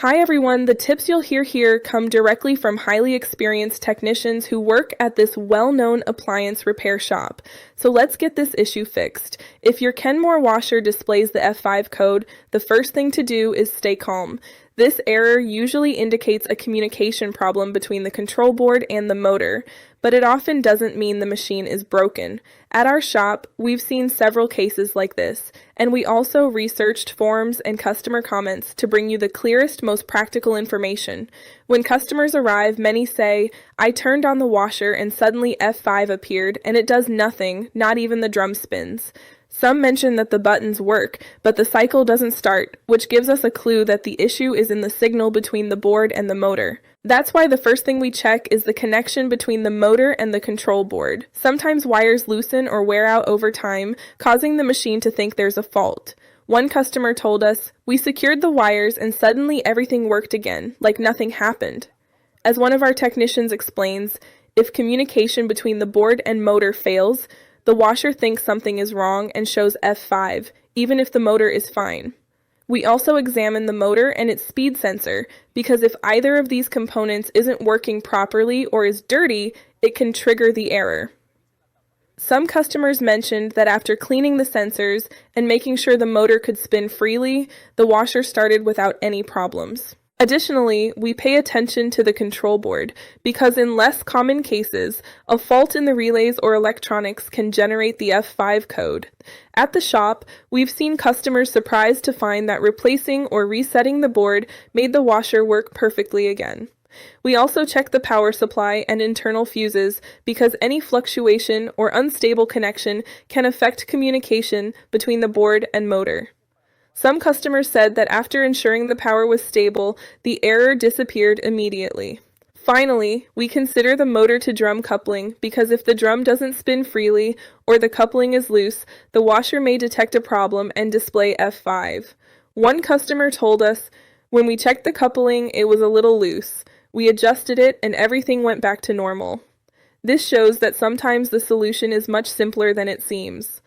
Hi everyone, the tips you'll hear here come directly from highly experienced technicians who work at this well-known appliance repair shop. So let's get this issue fixed. If your Kenmore washer displays the F5 code, the first thing to do is stay calm. This error usually indicates a communication problem between the control board and the motor, but it often doesn't mean the machine is broken. At our shop, we've seen several cases like this, and we also researched forums and customer comments to bring you the clearest, most practical information. When customers arrive, many say, "I turned on the washer and suddenly F5 appeared, and it does nothing, not even the drum spins." Some mention that the buttons work, but the cycle doesn't start, which gives us a clue that the issue is in the signal between the board and the motor. That's why the first thing we check is the connection between the motor and the control board. Sometimes wires loosen or wear out over time, causing the machine to think there's a fault. One customer told us, "We secured the wires and suddenly everything worked again, like nothing happened." As one of our technicians explains, if communication between the board and motor fails, the washer thinks something is wrong and shows F5, even if the motor is fine. We also examine the motor and its speed sensor, because if either of these components isn't working properly or is dirty, it can trigger the error. Some customers mentioned that after cleaning the sensors and making sure the motor could spin freely, the washer started without any problems. Additionally, we pay attention to the control board because in less common cases, a fault in the relays or electronics can generate the F5 code. At the shop, we've seen customers surprised to find that replacing or resetting the board made the washer work perfectly again. We also check the power supply and internal fuses because any fluctuation or unstable connection can affect communication between the board and motor. Some customers said that after ensuring the power was stable, the error disappeared immediately. Finally, we consider the motor to drum coupling because if the drum doesn't spin freely or the coupling is loose, the washer may detect a problem and display F5. One customer told us, "When we checked the coupling, it was a little loose. We adjusted it and everything went back to normal." This shows that sometimes the solution is much simpler than it seems.